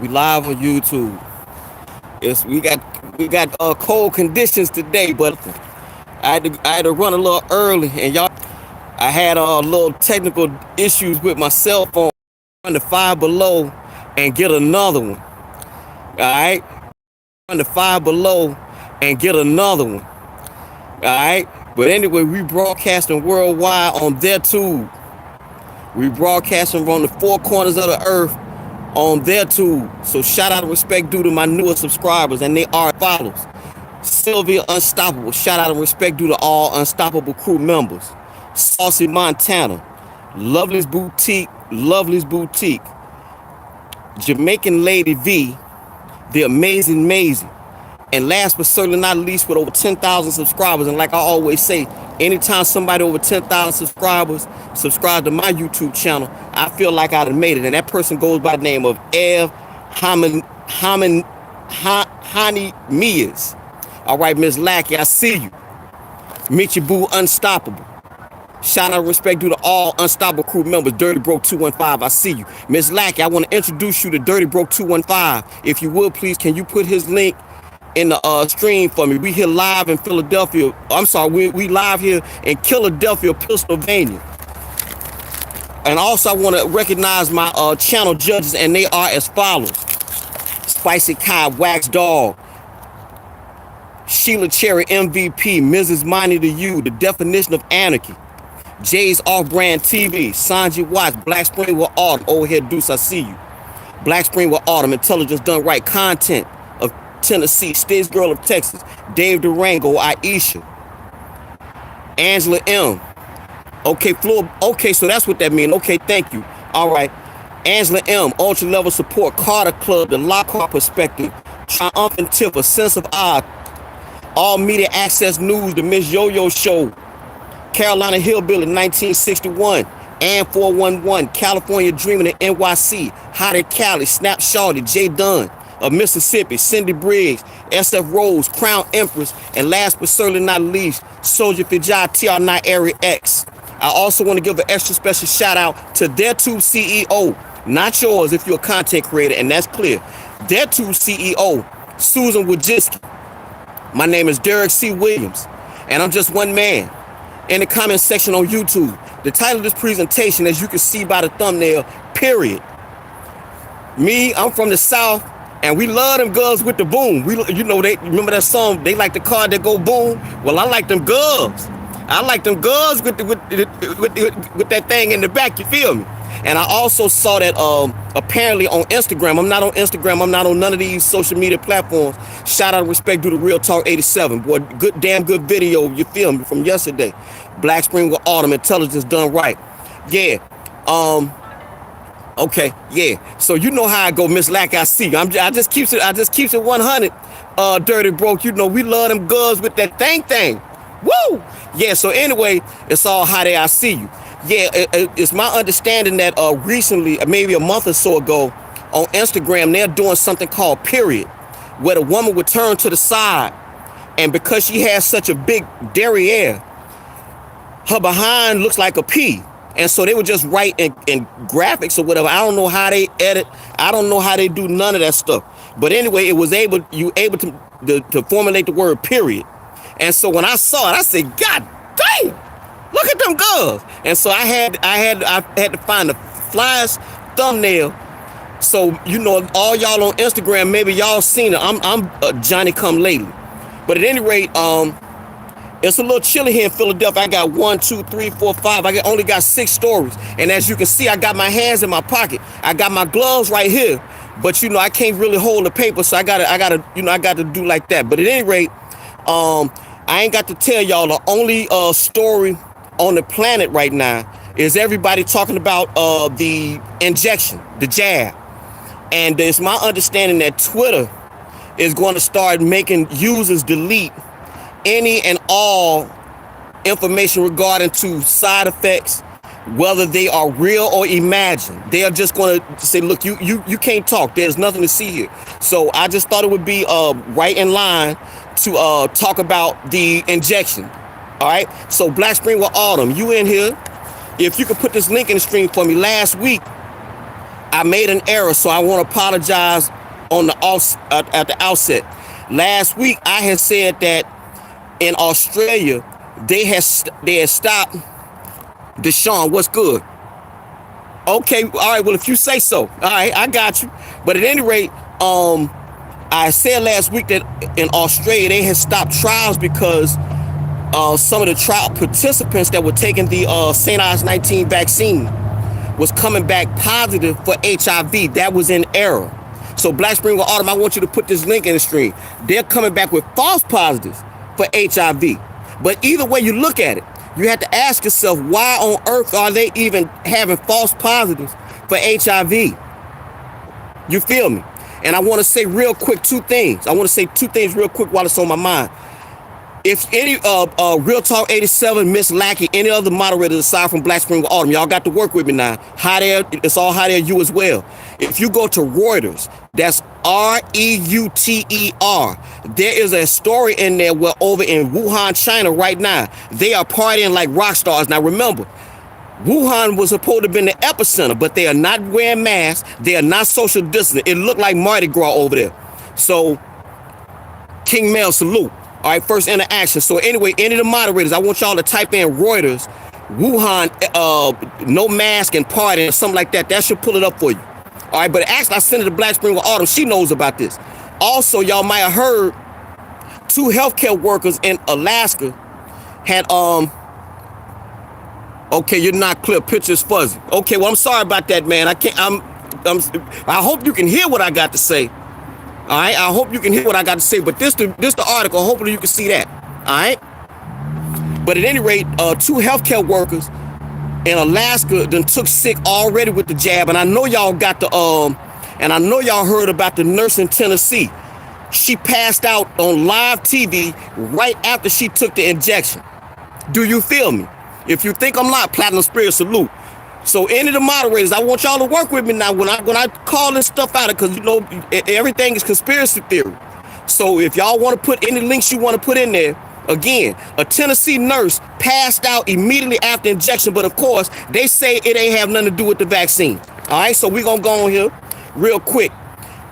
We live on YouTube. We got cold conditions today, but I had to run a little early, and y'all, I had a little technical issues with my cell phone. Run the Five Below and get another one. All right, run the Five Below and get another one. All right, but anyway, we broadcasting worldwide on their tube. We broadcasting from the four corners of the earth on their tube. So shout out and respect due to my newer subscribers, and they are follows. Sylvia Unstoppable, shout out and respect due to all Unstoppable crew members. Saucy Montana, Lovely's Boutique, Jamaican Lady V, The Amazing Maisie, and last but certainly not least, with over 10,000 subscribers. And like I always say, anytime somebody over 10,000 subscribers subscribe to my YouTube channel, I feel like I done made it. And that person goes by the name of Ev Hani Mias. All right, Miss Lackey, I see you. Meet your boo Unstoppable. Shout out and respect due to all Unstoppable crew members. Dirty Broke 215, I see you. Miss Lackey, I want to introduce you to Dirty Broke 215. If you would, please, can you put his link in the stream for me? We here live in Philadelphia. I'm sorry, we live here in Philadelphia, Pennsylvania. And also, I want to recognize my channel judges, and they are as follows: Spicy Kai, Wax Dog, Sheila Cherry, MVP, Mrs. Money to You, The Definition of Anarchy, Jay's Off-Brand TV, Sanji Watts, Black Spring with Autumn, Old Head Deuce, I see you. Black Spring with Autumn, Intelligence Done Right, Content of Tennessee, Stage Girl of Texas, Dave Durango, Aisha, Angela M. Okay, Floor. Okay, so that's what that means. Okay, thank you. All right. Angela M. Ultra Level Support, Carter Club, The Lockhart Perspective, Triumphant Tip, A Sense of Odd, All Media Access News, The Miss Yo-Yo Show, Carolina Hillbilly 1961, and 411, California Dreaming in NYC, Hot at Cali, Snap Shawty, Jay Dunn of Mississippi, Cindy Briggs, SF Rose, Crown Empress, and last but certainly not least, Soldier Fijai TR9 Area X. I also want to give an extra special shout out to their tube CEO, not yours if you're a content creator, and that's clear. Their tube CEO, Susan Wojcicki. My name is Derek C. Williams, and I'm just one man. In the comment section on YouTube, the title of this presentation, as you can see by the thumbnail, period. Me, I'm from the South, and we love them girls with the boom. They remember that song, They Like the Car That Go Boom? Well, I like them girls. I like them girls with that thing in the back, you feel me? And I also saw that apparently on Instagram. I'm not on Instagram. I'm not on none of these social media platforms. Shout out and respect due to Real Talk 87. Boy, damn good video, you feel me, from yesterday. Black Spring with Autumn, Intelligence Done Right. Yeah. Okay, yeah. So you know how I go, Miss Lack. I see. I just keeps it 100. Dirty Broke. You know we love them girls with that thing. Woo! Yeah. So anyway, it's all how they. I see you. Yeah. It's my understanding that recently, maybe a month or so ago, on Instagram, they're doing something called Period, where the woman would turn to the side, and because she has such a big derriere, her behind looks like a P. And so they would just write in graphics or whatever. I don't know how they edit. I don't know how they do none of that stuff. But anyway, you able to formulate the word period. And so when I saw it, I said, God dang, look at them girls. And so I had to find the flyest thumbnail. So all y'all on Instagram, maybe y'all seen it. I'm Johnny Come Lately. But at any rate, it's a little chilly here in Philadelphia. I got 1, 2, 3, 4, 5. Only got 6 stories. And as you can see, I got my hands in my pocket. I got my gloves right here. But I can't really hold the paper, so I gotta do like that. But at any rate, I ain't got to tell y'all the only story on the planet right now is everybody talking about the injection, the jab. And it's my understanding that Twitter is going to start making users delete any and all information regarding to side effects, whether they are real or imagined. They are just going to say, look, you can't talk. There's nothing to see here. So I just thought it would be right in line to talk about the injection. All right. So Black Spring with Autumn, you in here. If you could put this link in the stream for me. Last week, I made an error, so I want to apologize on the at the outset. Last week, I had said that in Australia, they had stopped Deshaun. What's good? Okay, all right. Well, if you say so, all right, I got you. But at any rate, I said last week that in Australia they had stopped trials because some of the trial participants that were taking the St. Ives 19 vaccine was coming back positive for HIV. That was in error. So Black Spring with Autumn, I want you to put this link in the stream. They're coming back with false positives for HIV. But either way you look at it, you have to ask yourself, why on earth are they even having false positives for HIV? You feel me? And I want to say real quick two things. I want to say two things real quick while it's on my mind. If any Real Talk 87, Miss Lackey, any other moderators aside from Black Spring with Autumn, y'all got to work with me now. Hot air, it's all hot air, you as well. If you go to Reuters, that's REUTER, there is a story in there where over in Wuhan, China right now, they are partying like rock stars. Now remember, Wuhan was supposed to have been the epicenter, but they are not wearing masks. They are not social distancing. It looked like Mardi Gras over there. So, King Mel, salute. All right, first interaction. So anyway, any of the moderators, I want y'all to type in Reuters, Wuhan, no mask and party, something like that. That should pull it up for you. All right, but actually, I sent it to Black Spring with Autumn. She knows about this. Also, y'all might have heard 2 healthcare workers in Alaska had okay, you're not clear. Picture's fuzzy. Okay, well, I'm sorry about that, man. I can't. I hope you can hear what I got to say. All right, I hope you can hear what I got to say. But this the article. Hopefully, you can see that. All right. But at any rate, 2 healthcare workers in Alaska then took sick already with the jab, and I know y'all got the and I know y'all heard about the nurse in Tennessee. She passed out on live TV right after she took the injection. Do you feel me? If you think I'm lying, Platinum Spirit, salute. So any of the moderators, I want y'all to work with me now when I call this stuff out, because you know everything is conspiracy theory. So if y'all want to put any links you want to put in there, again, a Tennessee nurse passed out immediately after injection, but of course they say it ain't have nothing to do with the vaccine. All right, so we're gonna go on here real quick.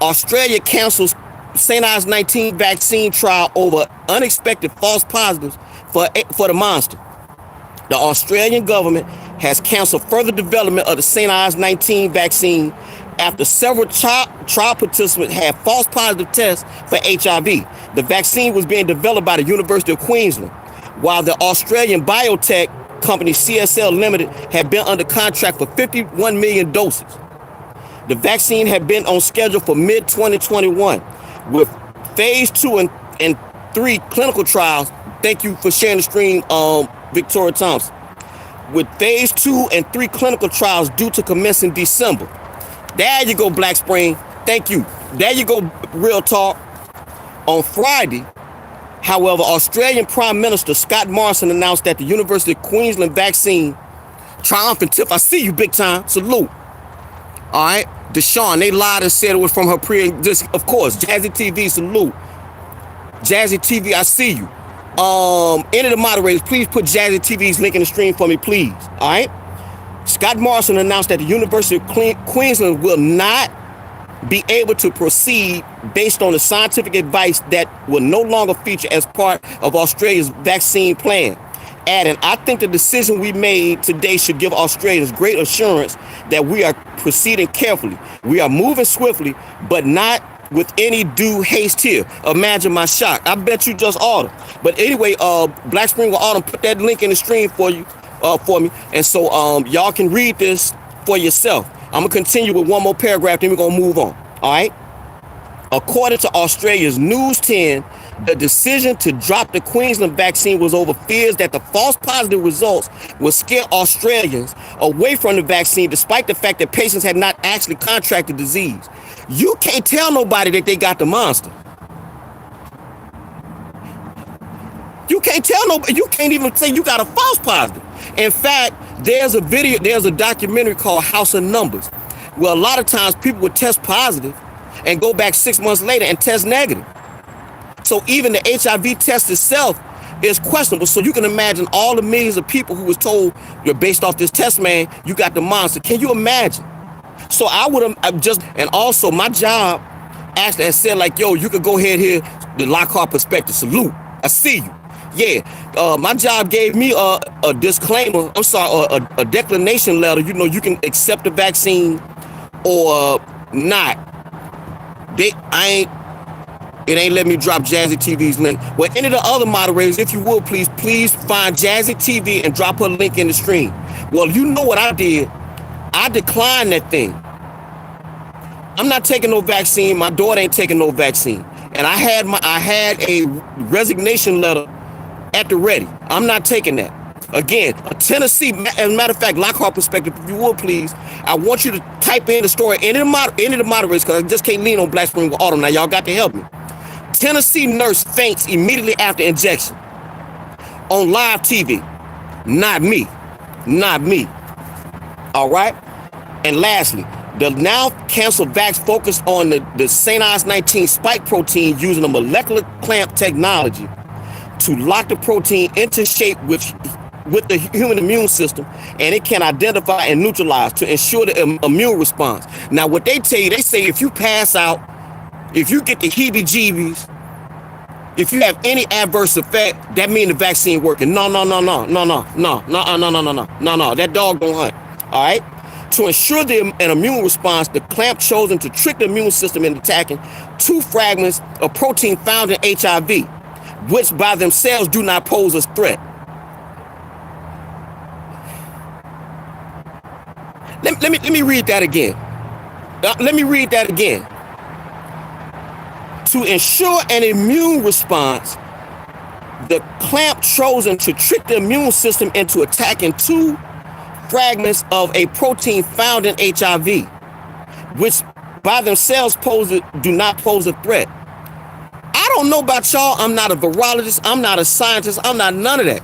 Australia cancels St. Ives 19 vaccine trial over unexpected false positives for the monster. The Australian government has canceled further development of the St. Ives 19 vaccine after several trial participants had false positive tests for HIV. The vaccine was being developed by the University of Queensland, while the Australian biotech company CSL Limited had been under contract for 51 million doses. The vaccine had been on schedule for mid-2021, with phase 2 and 3 clinical trials. Thank you for sharing the stream, Victoria Thompson. With phase 2 and 3 clinical trials due to commence in December. There you go, Black Spring. Thank you. There you go, Real Talk. On Friday, however, Australian Prime Minister Scott Morrison announced that the University of Queensland vaccine triumphant tip. I see you, big time. Salute. All right. Deshaun, they lied and said it was from her of course, Jazzy TV, salute. Jazzy TV, I see you. Any of the moderators, please put Jazzy TV's link in the stream for me, please. All right. Scott Morrison announced that the University of Queensland will not be able to proceed based on the scientific advice that will no longer feature as part of Australia's vaccine plan. Adding, I think the decision we made today should give Australians great assurance that we are proceeding carefully. We are moving swiftly, but not with any due haste here. Imagine my shock. I bet you just ordered. But anyway, Black Spring with Autumn put that link in the stream for you, for me. And so y'all can read this for yourself. I'm gonna continue with one more paragraph, then we're gonna move on. All right. According to Australia's News 10, the decision to drop the Queensland vaccine was over fears that the false positive results would scare Australians away from the vaccine, despite the fact that patients had not actually contracted disease. You can't tell nobody that they got the monster. You can't tell nobody. You can't even say you got a false positive. In fact, there's a documentary called House of Numbers, where a lot of times people would test positive and go back 6 months later and test negative. So even the HIV test itself is questionable. So you can imagine all the millions of people who was told, you're based off this test, man, you got the monster. Can you imagine? So I would have just, and also my job actually has said like, yo, you could go ahead here, the Lockhart Perspective, salute. I see you. Yeah, my job gave me a disclaimer. I'm sorry, a declination letter. You know, you can accept the vaccine or not. It ain't let me drop Jazzy TV's link. Well, any of the other moderators, if you will, please find Jazzy TV and drop her link in the stream. Well, you know what I did? I declined that thing. I'm not taking no vaccine. My daughter ain't taking no vaccine. And I had a resignation letter at the ready. I'm not taking that. Again, Tennessee, as a matter of fact, Lockhart Perspective, if you will, please, I want you to type in the story, any of the moderators, because I just can't lean on Black Spring with Autumn. Now, y'all got to help me. Tennessee nurse faints immediately after injection on live TV. Not me. Not me. All right? And lastly, the now canceled vax focused on the St. Ives 19 spike protein using a molecular clamp technology to lock the protein into shape with the human immune system, and it can identify and neutralize to ensure the immune response. Now, what they tell you, they say if you pass out, if you get the heebie-jeebies, if you have any adverse effect, that means the vaccine working. No. That dog don't hunt. All right? To ensure an immune response, the clamp chosen to trick the immune system into attacking 2 fragments of protein found in HIV, which by themselves do not pose a threat. Let me read that again. To ensure an immune response, the clamp chosen to trick the immune system into attacking 2 fragments of a protein found in HIV, which by themselves do not pose a threat. I don't know about y'all. I'm not a virologist. I'm not a scientist. I'm not none of that.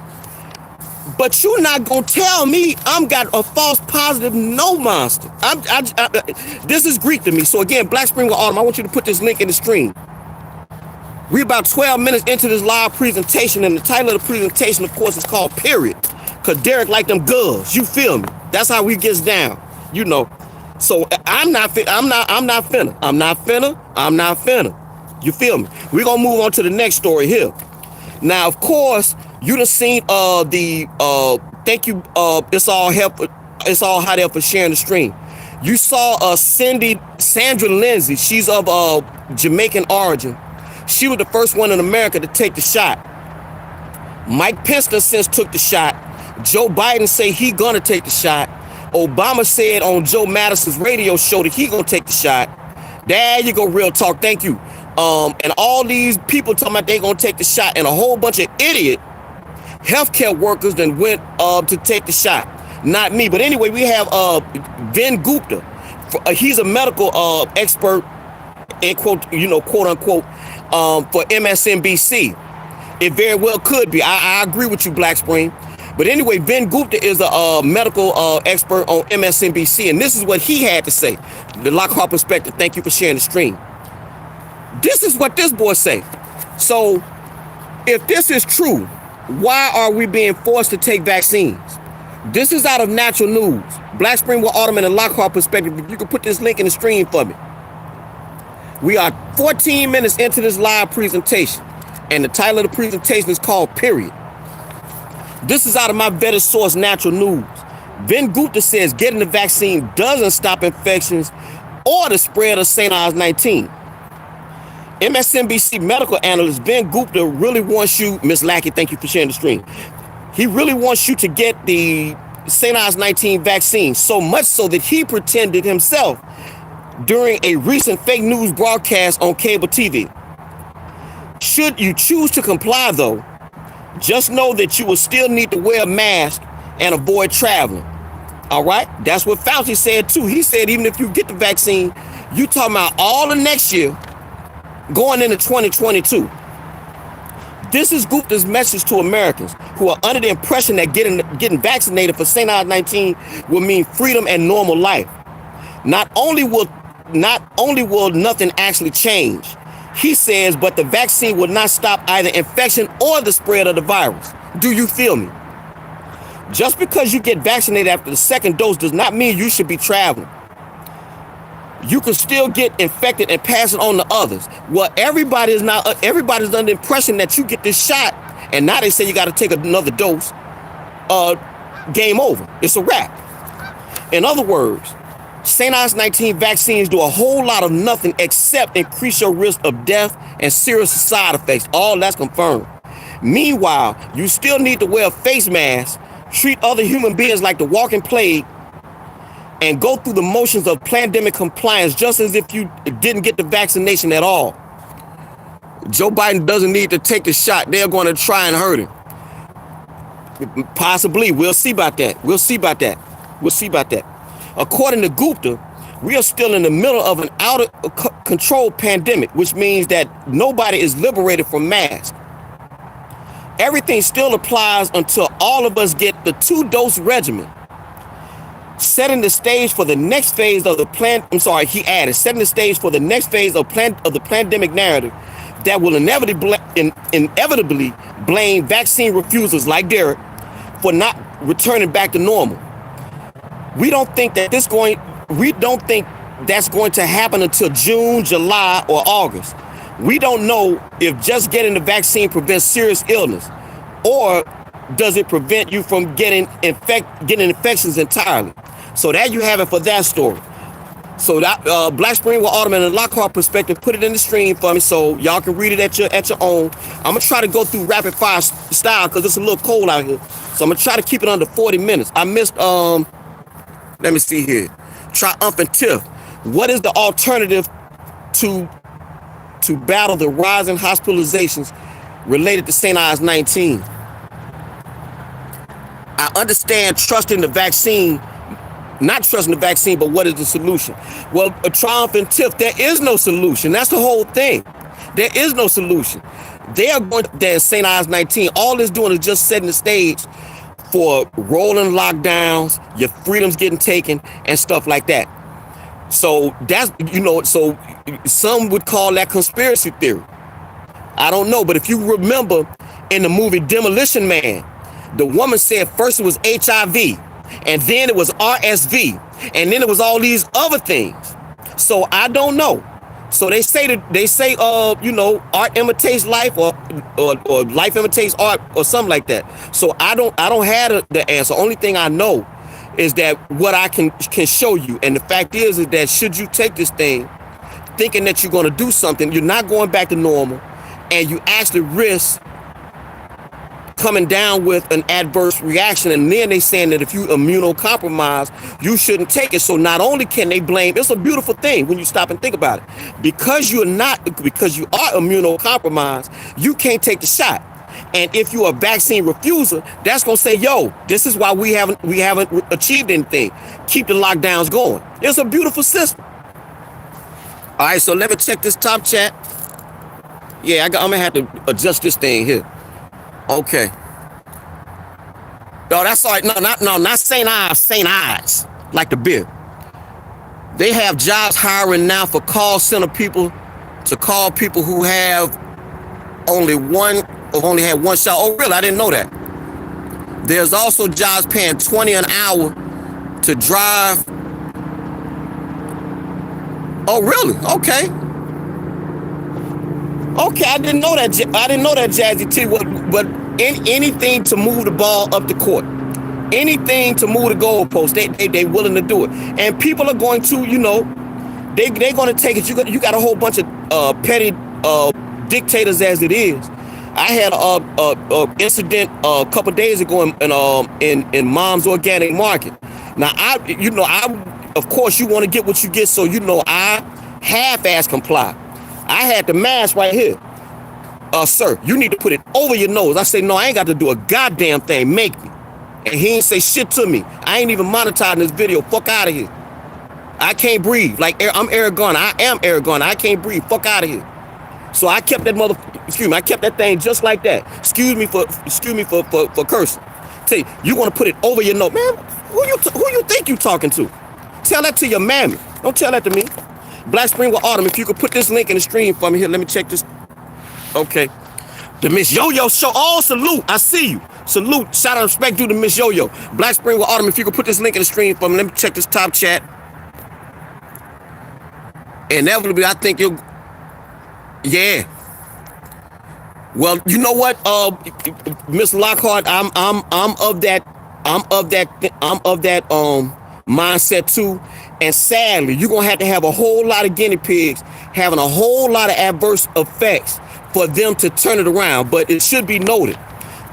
But you're not going to tell me I'm got a false positive no monster. This is Greek to me. So again, Black Spring with Autumn, I want you to put this link in the stream. We're about 12 minutes into this live presentation, and the title of the presentation, of course, is called Period. Because Derek like them girls. You feel me? That's how we gets down. You know. So I'm not finna. You feel me? We're going to move on to the next story here. Now, of course, you done seen thank you, it's all hot there for sharing the stream. You saw Sandra Lindsay. She's of Jamaican origin. She was the first one in America to take the shot. Mike Pence since took the shot. Joe Biden say he gonna take the shot. Obama said on Joe Madison's radio show that he gonna take the shot. There you go, real talk. Thank you. And all these people talking about they gonna take the shot, and a whole bunch of idiot healthcare workers then went to take the shot. Not me, but anyway, we have Vin Gupta. He's a medical expert, in quote unquote, for MSNBC. It very well could be. I agree with you, Black Spring. But anyway, Vin Gupta is a medical expert on MSNBC, and this is what he had to say. The Lockhart Perspective. Thank you for sharing the stream. This is what this boy say. So, if this is true, why are we being forced to take vaccines? This is out of Natural News. Black Spring with Autumn and the Lockhart Perspective. If you can put this link in the stream for me. We are 14 minutes into this live presentation, and the title of the presentation is called Period. This is out of my vetted source, Natural News. Vin Gupta says getting the vaccine doesn't stop infections or the spread of St. Ives 19. MSNBC medical analyst Vin Gupta really wants you, Ms. Lackey, thank you for sharing the stream. He really wants you to get the St. Ives 19 vaccine, so much so that he pretended himself during a recent fake news broadcast on cable TV. Should you choose to comply, though, just know that you will still need to wear a mask and avoid traveling. All right? That's what Fauci said, too. He said even if you get the vaccine, you talking about all of next year going into 2022. This is Gupta's message to Americans who are under the impression that getting vaccinated for St. Ives 19 will mean freedom and normal life. Not only will nothing actually change, he says, but the vaccine will not stop either infection or the spread of the virus. Do you feel me? Just because you get vaccinated after the second dose does not mean you should be traveling. you can still get infected and pass it on to others. Well, everybody's under the impression that you get this shot, and now they say you got to take another dose. Game over. It's a wrap. In other words, St. Ives 19 vaccines do a whole lot of nothing except increase your risk of death and serious side effects. All that's confirmed. Meanwhile, you still need to wear a face mask, treat other human beings like the walking plague, and go through the motions of pandemic compliance just as if you didn't get the vaccination at all. Joe Biden doesn't need to take the shot. They're going to try and hurt him. Possibly. We'll see about that. According to Gupta, we are still in the middle of an out of control pandemic, which means that nobody is liberated from masks. Everything still applies until all of us get the 2-dose regimen. Setting the stage for the next phase of the setting the stage for the next phase of the pandemic narrative that will inevitably blame vaccine refusers like Derek for not returning back to normal. We don't think that's going to happen until June, July, or August. We don't know if just getting the vaccine prevents serious illness, or does it prevent you from getting infections entirely. So that you have it for that story. So that Black Spring with Alderman and Lockhart perspective, put it in the stream for me so y'all can read it at your own. I'm gonna try to go through rapid fire style because it's a little cold out here. So I'm gonna try to keep it under 40 minutes. I missed let me see here. Triumphant Tiff. What is the alternative to battle the rising hospitalizations related to St. Ives 19? I understand trusting the vaccine, not trusting the vaccine, but what is the solution? Well, a Triumphant Tiff, there is no solution. That's the whole thing. There is no solution. They are going to St. Ives 19. All it's doing is just setting the stage for rolling lockdowns, your freedoms getting taken, and stuff like that. So that's, so some would call that conspiracy theory. I don't know, but if you remember in the movie Demolition Man, the woman said first it was HIV, and then it was RSV, and then it was all these other things. So I don't know. So they say art imitates life, or life imitates art, or something like that. So I don't have the answer. Only thing I know is that what I can show you, and the fact is that should you take this thing thinking that you're going to do something, you're not going back to normal, and you actually risk coming down with an adverse reaction. And then they saying that if you immunocompromised, you shouldn't take it. So not only can they blame, it's a beautiful thing when you stop and think about it. Because you are immunocompromised, you can't take the shot. And if you're a vaccine refuser, that's gonna say, yo, this is why we haven't achieved anything. Keep the lockdowns going. It's a beautiful system. All right, so let me check this top chat. Yeah, I'm gonna have to adjust this thing here. Okay. No, that's all right. Not St. Ives, St. Ives, like the beer. They have jobs hiring now for call center people to call people who have only had one shot. Oh, really? I didn't know that. There's also jobs paying $20 an hour to drive. Oh, really? Okay. Okay, I didn't know that, Jazzy T. But anything to move the ball up the court, anything to move the goalpost, they willing to do it. And people are going to, they're going to take it. You got a whole bunch of petty dictators as it is. I had a incident a couple days ago in Mom's Organic Market. Now I of course you want to get what you get, so I half-ass comply. I had the mask right here. Sir, you need to put it over your nose. I say, no, I ain't got to do a goddamn thing. Make me. And he ain't say shit to me. I ain't even monetizing this video. Fuck out of here. I can't breathe. Like, I'm Eric Garner. I am Eric Garner. I can't breathe. Fuck out of here. So I kept that I kept that thing just like that. Excuse me for cursing. Tell you want to put it over your nose. Man, who you think you talking to? Tell that to your mammy. Don't tell that to me. Black Spring with Autumn, if you could put this link in the stream for me here. Let me check this. Okay. The Miss Yo-Yo Show. Oh, salute. I see you. Salute. Shout out and respect due to Miss Yo-Yo. Black Spring with Autumn, if you could put this link in the stream for me. Let me check this top chat. inevitably, I think you'll, yeah. Well, you know what, Miss Lockhart, I'm of that mindset too. And sadly, you're gonna have a whole lot of guinea pigs having a whole lot of adverse effects for them to turn it around. But it should be noted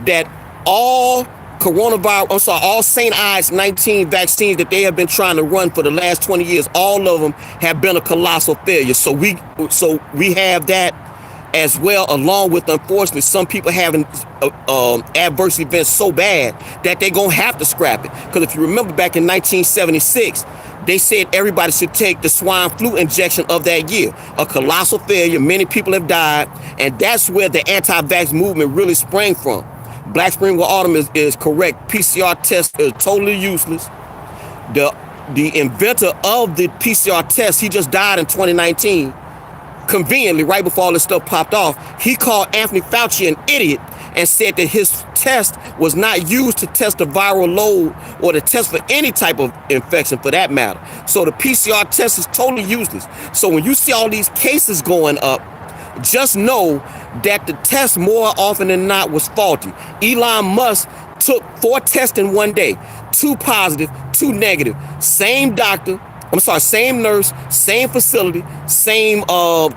that all all St. Ides 19 vaccines that they have been trying to run for the last 20 years, all of them have been a colossal failure. So we have that as well, along with, unfortunately, some people having adverse events so bad that they're going to have to scrap it. Because if you remember back in 1976, they said everybody should take the swine flu injection of that year. A colossal failure. Many people have died. And that's where the anti-vax movement really sprang from. Black Spring with Autumn is correct. PCR test is totally useless. The inventor of the PCR test, he just died in 2019. Conveniently, right before all this stuff popped off, he called Anthony Fauci an idiot and said that his test was not used to test the viral load or to test for any type of infection for that matter. So the PCR test is totally useless. So when you see all these cases going up, just know that the test more often than not was faulty. Elon Musk took 4 tests in one day, 2 positive, 2 negative. Same doctor, same nurse, same facility, same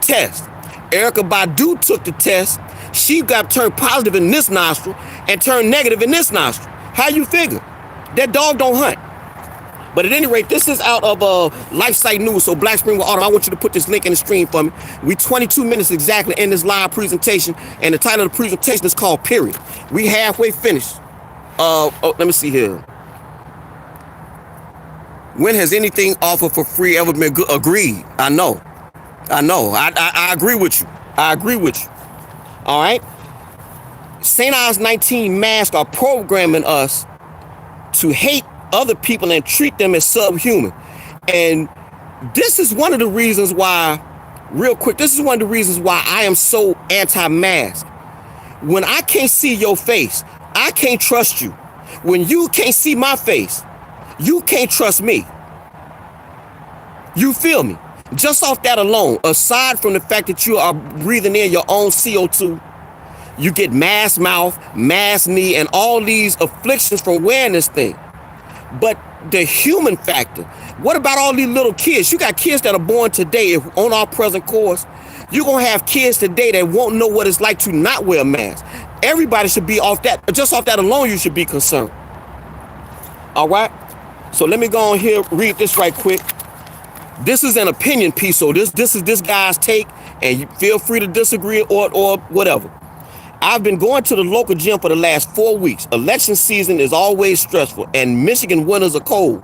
test. Erykah Badu took the test. She got turned positive in this nostril and turned negative in this nostril. How you figure? That dog don't hunt. But at any rate, this is out of LifeSite News. So Black Spring with Autumn, I want you to put this link in the stream for me. We 22 minutes exactly in this live presentation, and the title of the presentation is called Period. We halfway finished. Let me see here. When has anything offered for free ever been good? Agreed. I know. I agree with you. All right. St. Ides 19 masks are programming us to hate other people and treat them as subhuman. And this is one of the reasons why, real quick, I am so anti-mask. When I can't see your face, I can't trust you. When you can't see my face, you can't trust me. You feel me? Just off that alone, aside from the fact that you are breathing in your own CO2, you get mass mouth, mass knee, and all these afflictions from wearing this thing. But the human factor, what about all these little kids? You got kids that are born today on our present course. You're going to have kids today that won't know what it's like to not wear a mask. Everybody should be off that. Just off that alone, you should be concerned. All right? So let me go on here, read this right quick. This is an opinion piece, so this is this guy's take, and you feel free to disagree or whatever. I've been going to the local gym for the last 4 weeks. Election season is always stressful, and Michigan winters are cold.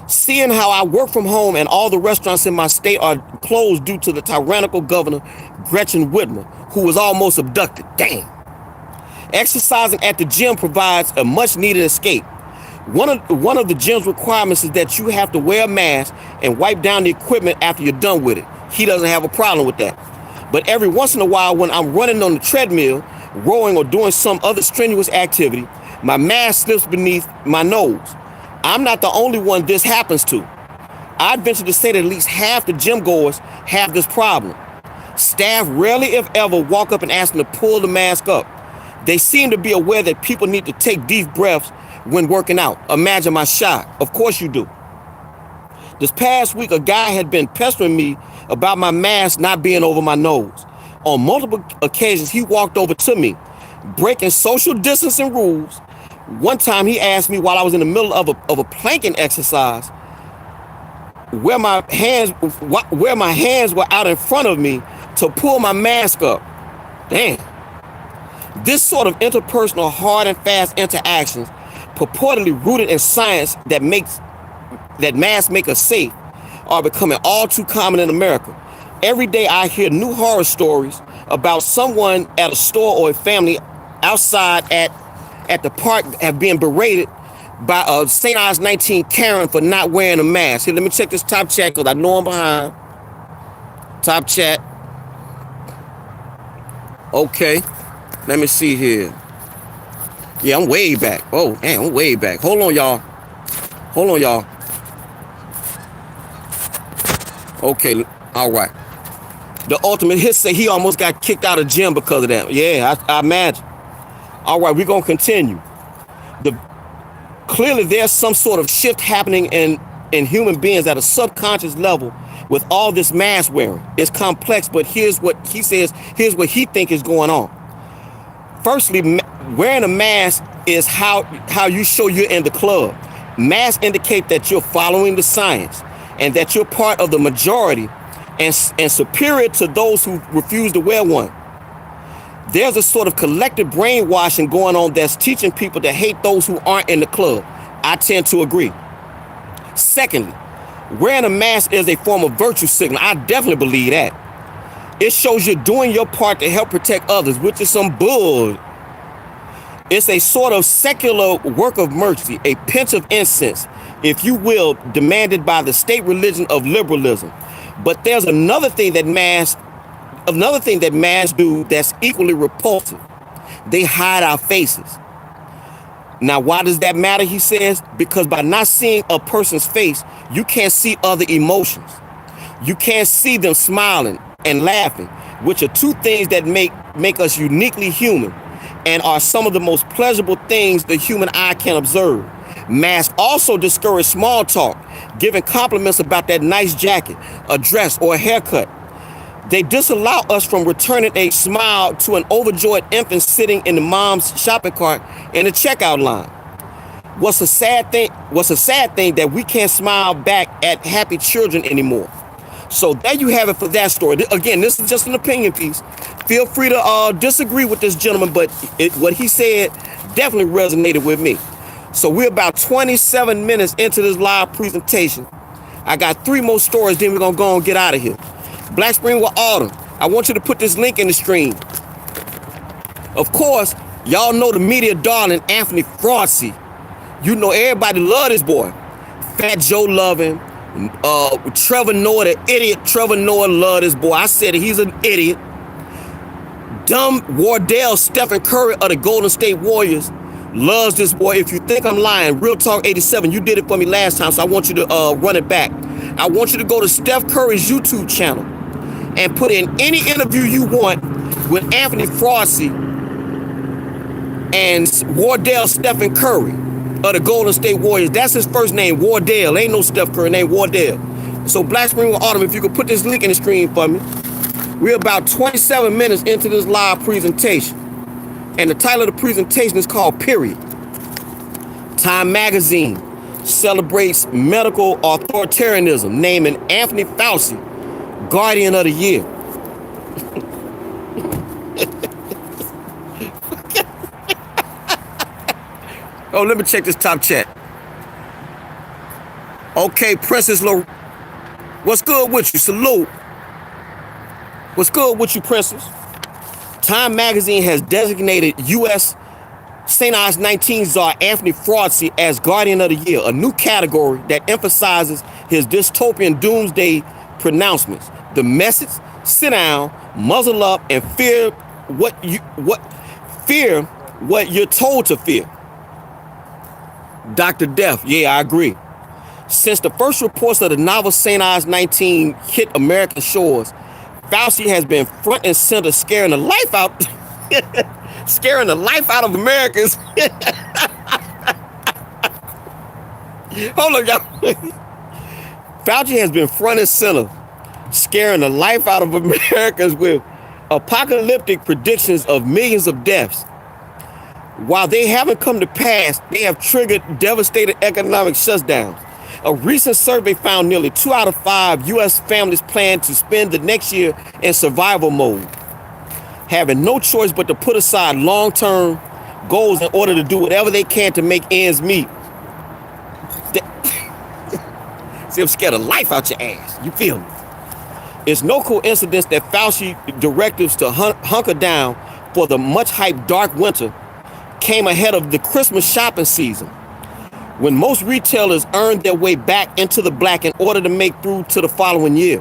Seeing how I work from home and all the restaurants in my state are closed due to the tyrannical governor, Gretchen Whitmer, who was almost abducted. Damn. Exercising at the gym provides a much-needed escape. One of the gym's requirements is that you have to wear a mask and wipe down the equipment after you're done with it. He doesn't have a problem with that. But every once in a while, when I'm running on the treadmill, rowing, or doing some other strenuous activity, my mask slips beneath my nose. I'm not the only one this happens to. I'd venture to say that at least half the gym goers have this problem. Staff rarely, if ever, walk up and ask them to pull the mask up. They seem to be aware that people need to take deep breaths when working out. Imagine my shock. Of course you do. This past week, a guy had been pestering me about my mask not being over my nose. On multiple occasions, he walked over to me, breaking social distancing rules. One time, he asked me while I was in the middle of a planking exercise, where my hands were out in front of me to pull my mask up. Damn. This sort of interpersonal, hard and fast interactions, purportedly rooted in science that masks make us safe, are becoming all too common in America. Every day I hear new horror stories about someone at a store or a family outside at the park have been berated by a St. Ides 19 Karen for not wearing a mask. Here, let me check this top chat because I know I'm behind. Top chat. Okay. Let me see here. Yeah, I'm way back. Oh, man, I'm way back. Hold on, y'all. Okay. All right. The ultimate hit say he almost got kicked out of gym because of that. Yeah, I imagine. All right, we're gonna continue. The clearly there's some sort of shift happening in human beings at a subconscious level with all this mask wearing. It's complex, but here's what he says. Here's what he think is going on. Firstly, wearing a mask is how you show you're in the club. Masks indicate that you're following the science and that you're part of the majority and superior to those who refuse to wear one. There's a sort of collective brainwashing going on that's teaching people to hate those who aren't in the club. I tend to agree. Secondly, wearing a mask is a form of virtue signal. I definitely believe that. It shows you're doing your part to help protect others, which is some bull. It's a sort of secular work of mercy, a pinch of incense, if you will, demanded by the state religion of liberalism. But there's another thing that masks do that's equally repulsive. They hide our faces. Now, why does that matter, he says? Because by not seeing a person's face, you can't see other emotions. You can't see them smiling and laughing, which are two things that make us uniquely human and are some of the most pleasurable things the human eye can observe. Masks also discourage small talk, giving compliments about that nice jacket, a dress, or a haircut. They disallow us from returning a smile to an overjoyed infant sitting in the mom's shopping cart in the checkout line. What's a sad thing that we can't smile back at happy children anymore. So there you have it for that story. Again, this is just an opinion piece. Feel free to disagree with this gentleman, but what he said definitely resonated with me. So we're about 27 minutes into this live presentation. I got 3 more stories, then we're going to go and get out of here. Black Spring with Autumn. I want you to put this link in the stream. Of course, y'all know the media darling Anthony Fauci. You know everybody love this boy. Fat Joe love him. Trevor Noah, the idiot Trevor Noah love this boy. I said he's an idiot. Dumb Wardell Stephen Curry of the Golden State Warriors loves this boy. If you think I'm lying, Real Talk 87, you did it for me last time, so I want you to run it back. I want you to go to Steph Curry's YouTube channel and put in any interview you want with Anthony Fauci and Wardell Stephen Curry of the Golden State Warriors. That's his first name, Wardell. Ain't no Steph Curry, name Wardell. So Black Spring with Autumn, if you could put this link in the screen for me. We're about 27 minutes into this live presentation. And the title of the presentation is called Period. Time Magazine celebrates medical authoritarianism, naming Anthony Fauci Guardian of the Year. Oh, let me check this top chat. Okay, Princess Lo, what's good with you? Salute. What's good with you, Princess? Time Magazine has designated U.S. St. Ives 19 czar Anthony Fauci as Guardian of the Year, a new category that emphasizes his dystopian doomsday pronouncements. The message: sit down, muzzle up, and fear what you're told to fear. Dr. Death, yeah, I agree. Since the first reports of the novel St. Ives 19 hit American shores, Fauci has been front and center scaring the life out of Americans. Hold on, y'all. Fauci has been front and center scaring the life out of Americans with apocalyptic predictions of millions of deaths. While they haven't come to pass, they have triggered devastating economic shutdowns. A recent survey found nearly 2 out of 5 U.S. families plan to spend the next year in survival mode, having no choice but to put aside long-term goals in order to do whatever they can to make ends meet. See, I'm scared of life out your ass. You feel me? It's no coincidence that Fauci directives to hunker down for the much-hyped dark winter came ahead of the Christmas shopping season, when most retailers earned their way back into the black in order to make through to the following year.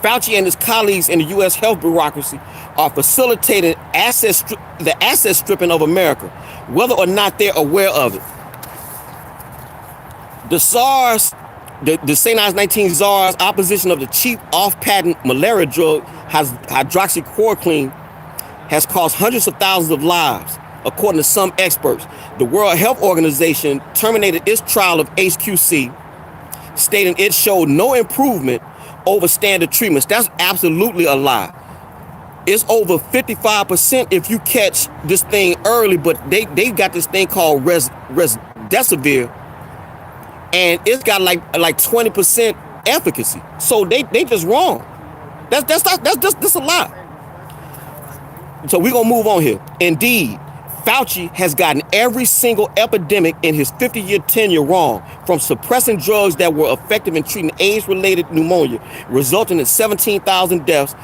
Fauci and his colleagues in the U.S. health bureaucracy are facilitating the asset stripping of America, whether or not they're aware of it. The SARS The St. Ives 19 czar's opposition of the cheap off-patent malaria drug hydroxychloroquine has cost hundreds of thousands of lives, according to some experts. The World Health Organization terminated its trial of HQC, stating it showed no improvement over standard treatments. That's absolutely a lie. It's over 55% if you catch this thing early, but they got this thing called remdesivir, and it's got like 20% efficacy. So they just wrong. That's a lie. So we're gonna move on here. Indeed, Fauci has gotten every single epidemic in his 50-year tenure wrong, from suppressing drugs that were effective in treating AIDS-related pneumonia, resulting in 17,000 deaths,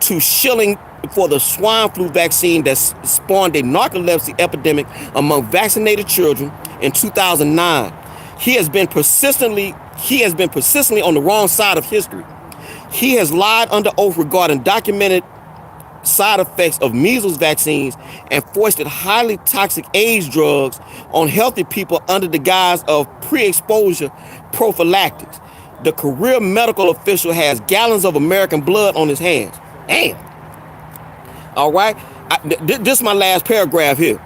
to shilling for the swine flu vaccine that spawned a narcolepsy epidemic among vaccinated children in 2009. He has been persistently on the wrong side of history. He has lied under oath regarding documented side effects of measles vaccines and foisted highly toxic AIDS drugs on healthy people under the guise of pre-exposure prophylactics. The career medical official has gallons of American blood on his hands. Damn. All right. This is my last paragraph here.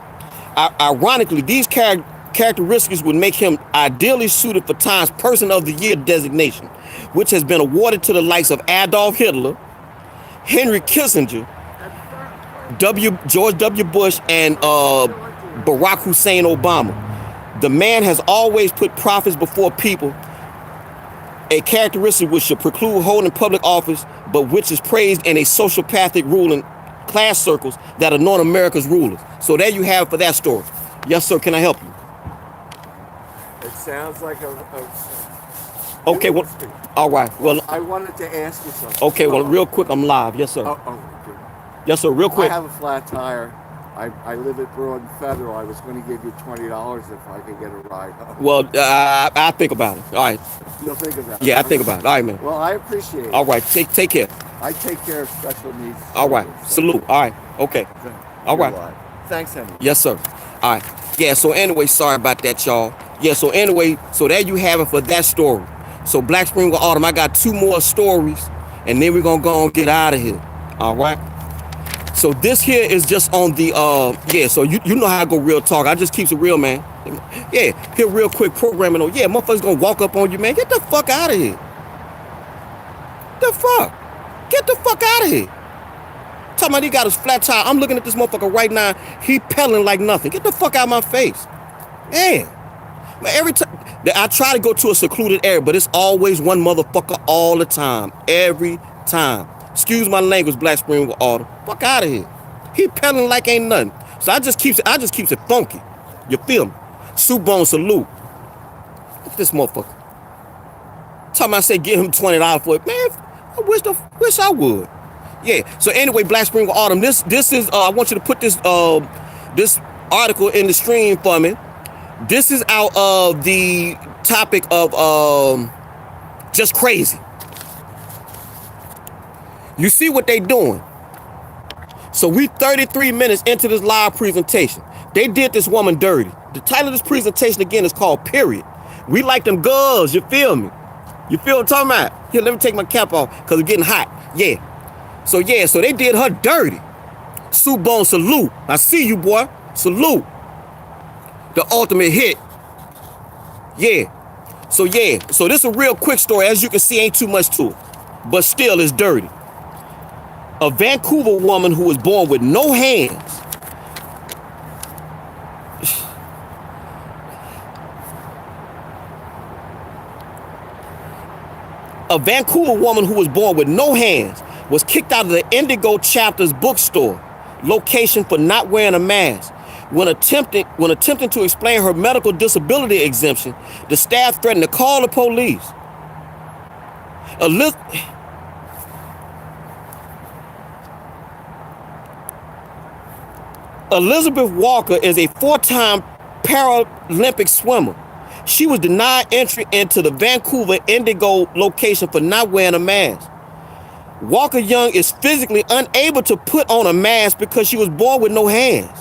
Ironically, these characteristics would make him ideally suited for Time's Person of the Year designation, which has been awarded to the likes of Adolf Hitler, Henry Kissinger, George W. Bush, and Barack Hussein Obama. The man has always put profits before people, a characteristic which should preclude holding public office, but which is praised in a sociopathic ruling class circles that anoint America's rulers. So there you have it for that story. Yes, sir. Can I help you? It sounds like a okay. Well, all right. Well, I wanted to ask you something. Okay. Well, real quick, I'm live. Yes, sir. Okay. Yes, sir. Real quick. I have a flat tire. I live at Broad and Federal. I was going to give you $20 if I could get a ride home. Well, I think about it. All right. You'll think about it. Yeah, I think about it. All right, man. Well, I appreciate it. All right. Take care. I take care of special needs. All right. Salute. All right. Okay. All right. Thanks, Henry. Yes, sir. All right. Yeah, so anyway, sorry about that, y'all. Yeah, so anyway, so there you have it for that story. So Black Spring with Autumn, I got 2 more stories, and then we're going to go and get out of here. All right? So this here is just on the, so you know how I go real talk. I just keeps it real, man. Yeah, here real quick programming on. Yeah, motherfuckers going to walk up on you, man. Get the fuck out of here. The fuck? Get the fuck out of here. Talking about he got his flat tire. I'm looking at this motherfucker right now. He pedaling like nothing. Get the fuck out of my face. Man. Every time I try to go to a secluded area, but it's always one motherfucker all the time. Every time. Excuse my language, Black Spring with Autumn. Fuck out of here. He pedaling like ain't nothing. So I just keeps it funky. You feel me? Soup bone salute. Look at this motherfucker. Talking about I say give him $20 for it. Man, I wish I would. Yeah. So anyway, Black Spring with Autumn. This is I want you to put this this article in the stream for me. This is out of the topic of just crazy. You see what they doing? So we 33 minutes into this live presentation. They did this woman dirty. The title of this presentation again is called Period. We like them girls, you feel me? You feel what I'm talking about? Here, let me take my cap off because it's getting hot. Yeah. So they did her dirty. Soup bone salute. I see you, boy. Salute. The ultimate hit. Yeah. So this is a real quick story. As you can see, ain't too much to it. But still, it's dirty. A Vancouver woman who was born with no hands. A Vancouver woman who was born with no hands was kicked out of the Indigo Chapter's bookstore location for not wearing a mask. When attempting to explain her medical disability exemption, the staff threatened to call the police. Elizabeth Walker is a 4-time Paralympic swimmer. She was denied entry into the Vancouver Indigo location for not wearing a mask. Walker Young is physically unable to put on a mask because she was born with no hands.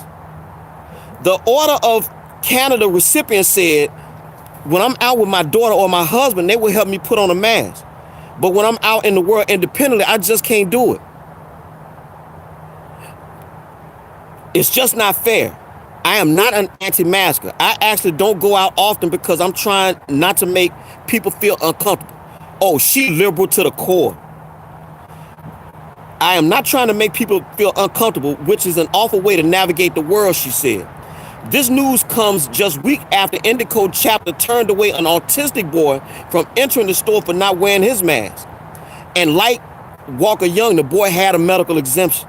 The Order of Canada recipient said when I'm out with my daughter or my husband, they will help me put on a mask. But when I'm out in the world independently, I just can't do it. It's just not fair. I am not an anti-masker. I actually don't go out often because I'm trying not to make people feel uncomfortable. Oh, she liberal to the core. I am not trying to make people feel uncomfortable, which is an awful way to navigate the world, she said. This news comes just weeks after Indigo chapter turned away an autistic boy from entering the store for not wearing his mask. And like Walker Young, the boy had a medical exemption.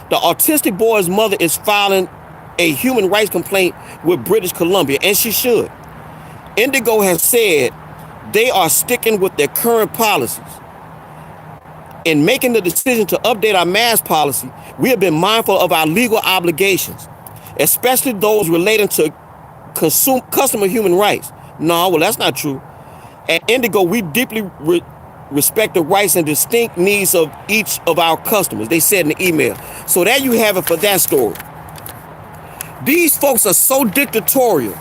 The autistic boy's mother is filing a human rights complaint with British Columbia, and she should. Indigo has said they are sticking with their current policies. In making the decision to update our mask policy, we have been mindful of our legal obligations, especially those relating to customer human rights. No, well, that's not true. At Indigo, we deeply respect the rights and distinct needs of each of our customers, they said in the email. So there you have it for that story. These folks are so dictatorial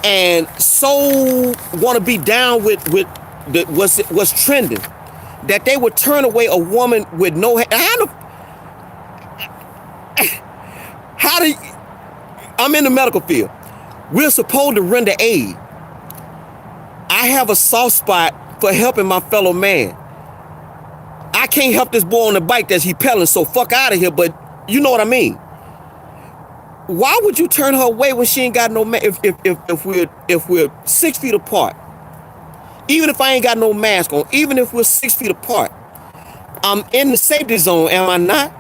and so want to be down with what's trending that they would turn away a woman with no how do I'm in the medical field. We're supposed to render aid. I have a soft spot for helping my fellow man. I can't help this boy on the bike that's he pedaling, so fuck out of here, but you know what I mean. Why would you turn her away when she ain't got no mask? If we're 6 feet apart, even if I ain't got no mask on, even if we're 6 feet apart, I'm in the safety zone, am I not?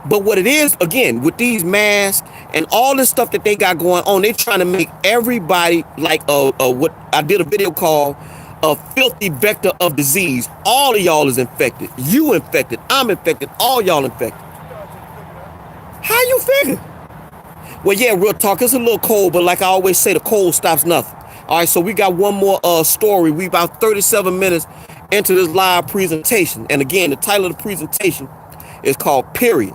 But what it is, again, with these masks and all this stuff that they got going on, they trying to make everybody like what I did a video called a filthy vector of disease. All of y'all is infected. You infected. I'm infected. All y'all infected. How you figure? Well, yeah, real talk. It's a little cold, but like I always say, the cold stops nothing. All right, so we got one more story. We about 37 minutes into this live presentation. And again, the title of the presentation is called Period.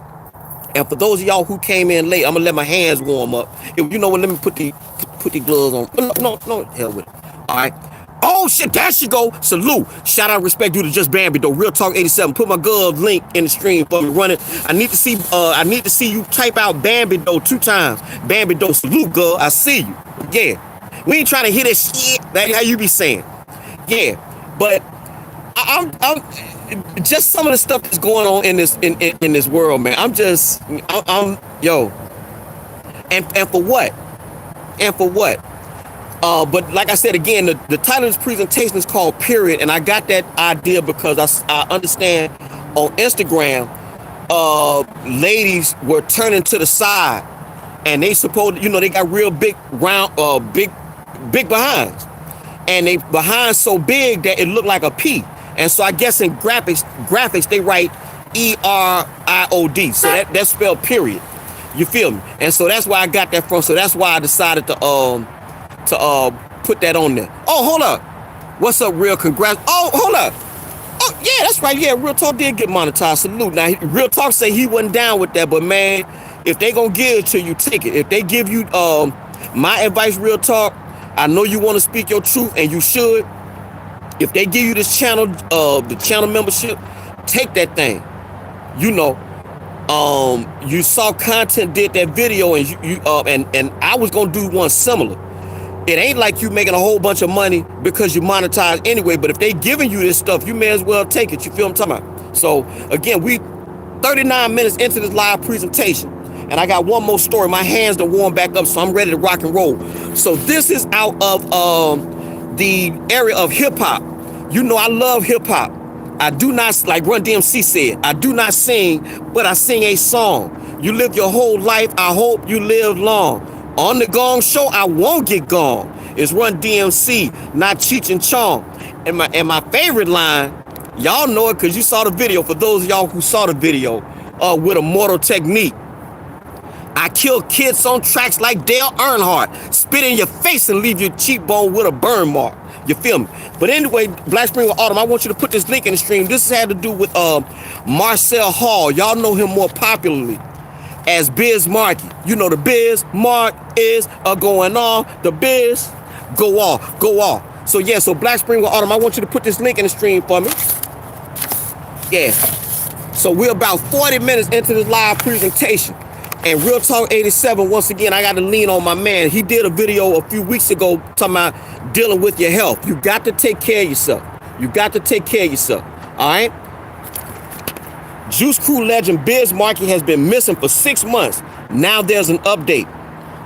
And for those of y'all who came in late, I'm going to let my hands warm up. You know what? Let me put the gloves on. No, hell with it. All right. Oh, shit, there she go. Salute. Shout out, respect due to Just Bambi, though. Real Talk 87. Put my glove link in the stream for me running. I need to see you type out Bambi, though, 2 times. Bambi, though, salute, girl. I see you. Yeah. We ain't trying to hear that shit. That's how you be saying. Yeah. But I'm just some of the stuff that's going on in this world, man. I'm yo. And for what? And for what? But like I said, again, the title of this presentation is called Period. And I got that idea because I understand on Instagram, ladies were turning to the side and they supposed, they got real big, round, big behinds. And they behind so big that it looked like a P. And so I guess in graphics, they write ERIOD. So that's spelled period. You feel me? And so that's why I got that from. So that's why I decided to put that on there. Oh, hold up. What's up, Real? Congrats. Oh, hold up. Oh, yeah, that's right. Yeah, Real Talk did get monetized. Salute. Now, Real Talk say he wasn't down with that, but man, if they gonna give it to you, take it. If they give you my advice, Real Talk, I know you want to speak your truth, and you should. If they give you this channel, the channel membership, take that thing. You saw Content did that video, and and I was gonna do one similar. It ain't like you making a whole bunch of money because you monetize anyway. But if they giving you this stuff, you may as well take it. You feel what I'm talking about? So again, we 39 minutes into this live presentation, and I got one more story. My hands done warm back up, so I'm ready to rock and roll. So this is out of the area of hip hop. I love hip hop. I do not, like Run DMC said, I do not sing, but I sing a song. You live your whole life, I hope you live long. On the Gong Show, I won't get gone. It's Run DMC, not Cheech and Chong. And my favorite line, y'all know it because you saw the video. For those of y'all who saw the video, with a Mortal Technique. I kill kids on tracks like Dale Earnhardt. Spit in your face and leave your cheekbone with a burn mark. You feel me? But anyway, Black Spring with Autumn, I want you to put this link in the stream. This had to do with Marcel Hall. Y'all know him more popularly as Biz Markie. You know the Biz Mark is going on. The Biz go off, go off. So yeah, so Black Spring with Autumn, I want you to put this link in the stream for me. Yeah. So we're about 40 minutes into this live presentation. And Real Talk 87, once again, I got to lean on my man. He did a video a few weeks ago talking about dealing with your health. You got to take care of yourself. You got to take care of yourself. All right? Juice Crew legend Biz Markie has been missing for 6 months. Now there's an update.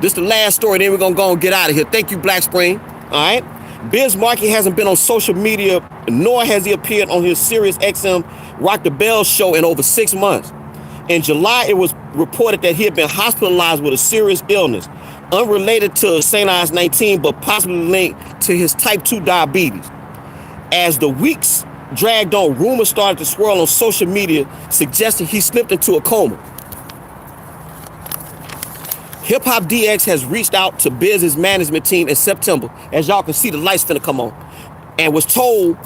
This is the last story, then we're going to go and get out of here. Thank you, Black Spring. All right? Biz Markie hasn't been on social media, nor has he appeared on his Sirius XM Rock the Bell show in over 6 months. In July, it was reported that he had been hospitalized with a serious illness, unrelated to St. Ives 19, but possibly linked to his type 2 diabetes. As the weeks dragged on, rumors started to swirl on social media, suggesting he slipped into a coma. Hip Hop DX has reached out to Biz's management team in September, as y'all can see the lights finna come on, and was told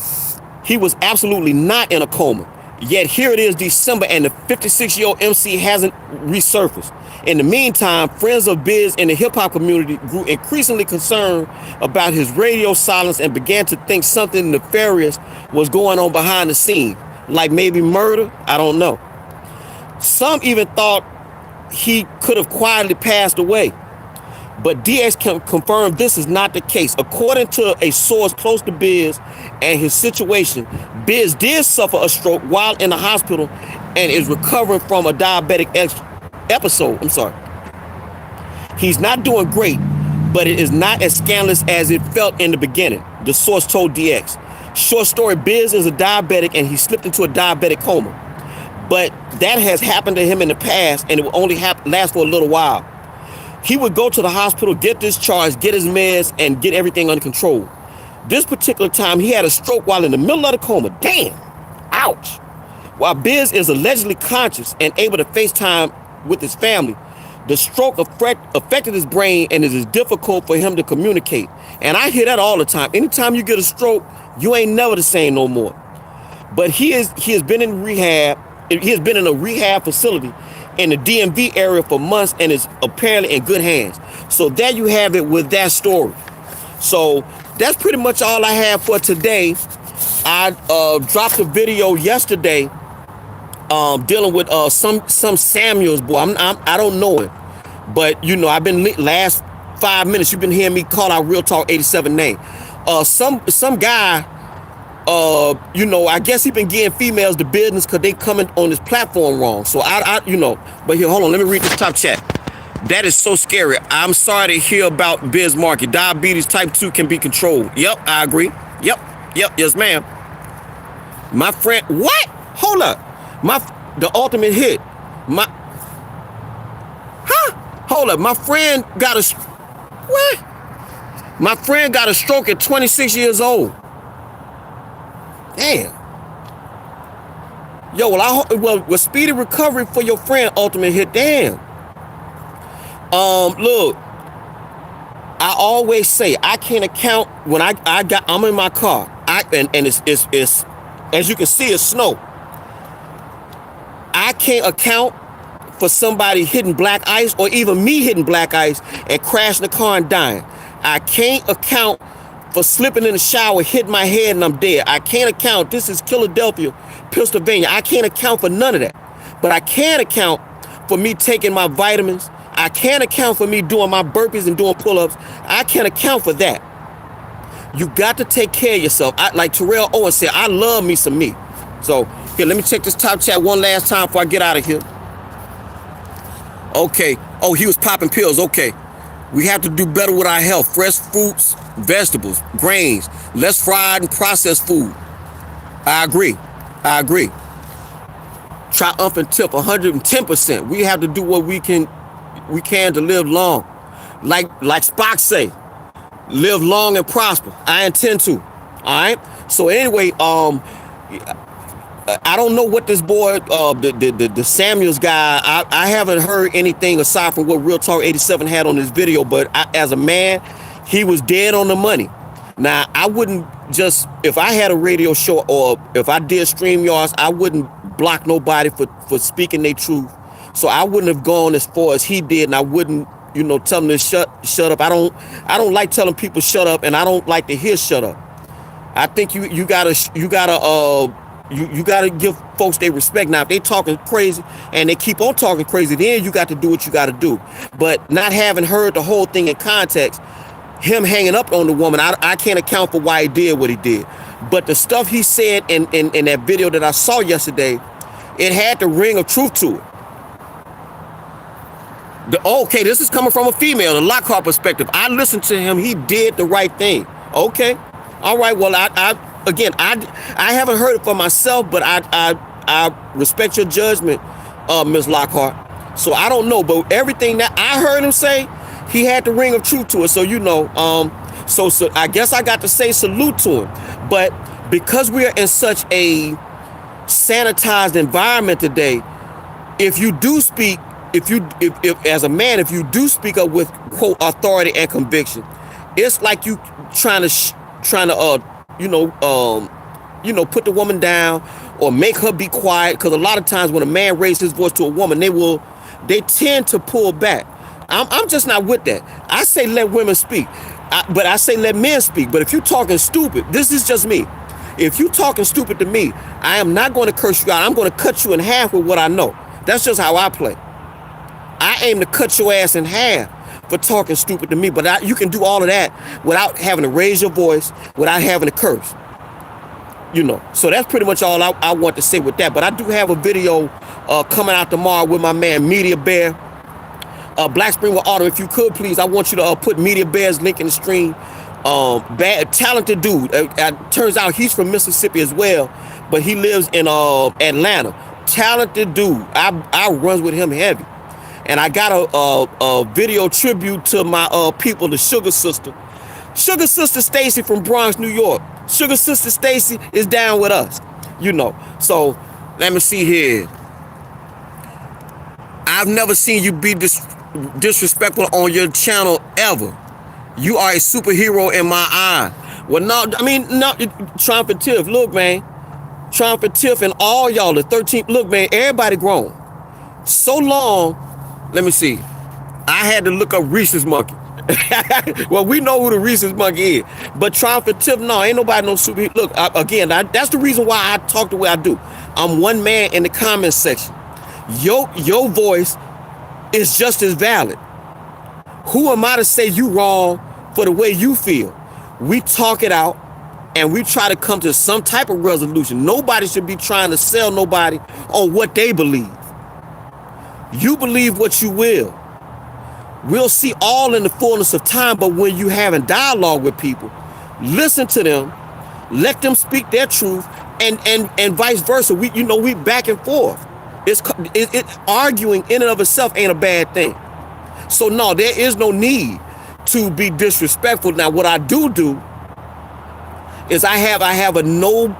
he was absolutely not in a coma. Yet here it is December and the 56-year-old MC hasn't resurfaced. In the meantime, friends of Biz in the hip hop community grew increasingly concerned about his radio silence and began to think something nefarious was going on behind the scene, like maybe murder, I don't know. Some even thought he could have quietly passed away. But DX can confirm this is not the case. According to a source close to Biz and his situation, Biz did suffer a stroke while in the hospital and is recovering from a diabetic episode. I'm sorry. He's not doing great, but it is not as scandalous as it felt in the beginning, the source told DX. Short story, Biz is a diabetic and he slipped into a diabetic coma. But that has happened to him in the past and it will only last for a little while. He would go to the hospital, get discharged, get his meds, and get everything under control. This particular time, he had a stroke while in the middle of the coma. Damn! Ouch! While Biz is allegedly conscious and able to FaceTime with his family, the stroke affected his brain and it is difficult for him to communicate. And I hear that all the time. Anytime you get a stroke, you ain't never the same no more. But he has been in rehab. He has been in a rehab facility in the DMV area for months and is apparently in good hands. So there you have it with that story. So that's pretty much all I have for today. I dropped a video yesterday dealing with some Samuels boy. I don't know him, but you know I've been last 5 minutes. You've been hearing me call out Real Talk 87 name. Some guy. You know, I guess he been getting females the business because they coming on this platform wrong. So you know, but here, hold on, let me read this top chat. That is so scary. I'm sorry to hear about Biz Markie. Diabetes type 2 can be controlled. Yep, I agree. Yep, yes, ma'am. My friend, what? Hold up. The ultimate hit. Hold up. My friend got a, what? My friend got a stroke at 26 years old. Damn. Yo, well, speedy recovery for your friend, ultimate hit. Damn. Look, I always say I can't account when I'm in my car. And it's as you can see, it's snow. I can't account for somebody hitting black ice or even me hitting black ice and crashing the car and dying. I can't account for slipping in the shower, hitting my head, and I'm dead. I can't account. This is Philadelphia, Pennsylvania. I can't account for none of that. But I can account for me taking my vitamins. I can't account for me doing my burpees and doing pull-ups. I can't account for that. You got to take care of yourself. Like Terrell Owens said, I love me some me. So, here, let me check this top chat one last time before I get out of here. Okay. Oh, he was popping pills. Okay. We have to do better with our health. Fresh fruits, vegetables, grains, less fried and processed food. I agree. Triumphant tip, 110%. We have to do what we can to live long. Like Spock say, live long and prosper. I intend to. All right. So anyway, I don't know what this boy, the Samuels guy, I haven't heard anything aside from what Real Talk 87 had on this video, but as a man, he was dead on the money. Now, I wouldn't just, if I had a radio show or if I did StreamYards, I wouldn't block nobody for speaking their truth. So I wouldn't have gone as far as he did, and I wouldn't tell them to shut up. I don't like telling people shut up, and I don't like to hear shut up. I think you gotta give folks their respect. Now, if they talking crazy and they keep on talking crazy, then you got to do what you got to do. But not having heard the whole thing in context, him hanging up on the woman, I can't account for why he did what he did. But the stuff he said in that video that I saw yesterday, it had the ring of truth to it. Okay, this is coming from a female, the Lockhart perspective. I listened to him. He did the right thing. Okay. All right. Well, I haven't heard it for myself, but I respect your judgment, Ms. Lockhart. So I don't know, but everything that I heard him say, he had the ring of truth to it. So, so I guess I got to say salute to him. But because we are in such a sanitized environment today, if you do speak, if as a man, if you do speak up with quote authority and conviction, it's like you trying to put the woman down or make her be quiet. Because a lot of times when a man raises his voice to a woman, they tend to pull back. I'm just not with that. I say let women speak, but I say let men speak. But if you're talking stupid, this is just me. If you talking stupid to me, I am not going to curse you out. I'm going to cut you in half with what I know. That's just how I play. I aim to cut your ass in half for talking stupid to me. But you can do all of that without having to raise your voice, without having to curse. So that's pretty much all I want to say with that. But I do have a video coming out tomorrow with my man Media Bear. Black Spring with Autumn, if you could please, I want you to put Media Bear's link in the stream. Talented dude. Turns out he's from Mississippi as well, but he lives in Atlanta. Talented dude. I runs with him heavy, and I got a video tribute to my people, the Sugar Sister Stacy from Bronx, New York. Sugar Sister Stacy is down with us, So let me see here. I've never seen you be disrespectful on your channel ever. You are a superhero in my eye. Well, no, Triumph and Tiff, look, man. Triumph and Tiff and all y'all, the 13th, look, man, everybody grown. So long, let me see. I had to look up Reese's Monkey. Well, we know who the Reese's Monkey is. But Triumph and Tiff, no, ain't nobody no superhero. Look, again, that's the reason why I talk the way I do. I'm one man in the comment section. Your voice is just as valid. Who am I to say you wrong for the way you feel? We talk it out and we try to come to some type of resolution. Nobody should be trying to sell nobody on what they believe. You believe what you will. We'll see all in the fullness of time, but when you having dialogue with people, listen to them, let them speak their truth, and vice versa. We back and forth. It arguing in and of itself ain't a bad thing. So no, there is no need to be disrespectful. Now, what I do is I have a no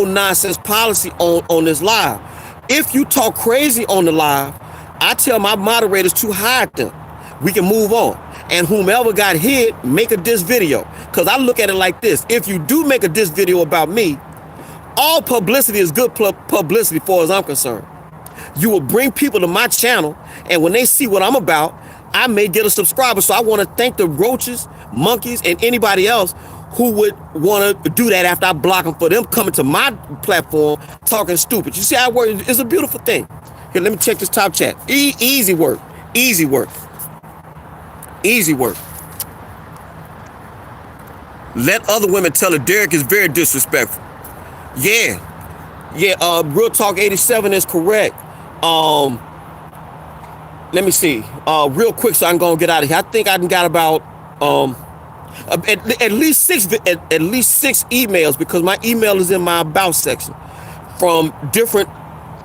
nonsense policy on this live. If you talk crazy on the live, I tell my moderators to hide them. We can move on. And whomever got hit, make a diss video. Because I look at it like this. If you do make a diss video about me, all publicity is good publicity as far as I'm concerned. You will bring people to my channel, and when they see what I'm about, I may get a subscriber. So I want to thank the roaches, monkeys, and anybody else who would want to do that after I block them for them coming to my platform talking stupid. You see how it works? It's a beautiful thing. Here, let me check this top chat. Easy work. Easy work. Easy work. Let other women tell her Derek is very disrespectful. Yeah, Real Talk 87 is correct. Let me see. Real quick, so I'm gonna get out of here. I think I got about at least six emails, because my email is in my about section, from different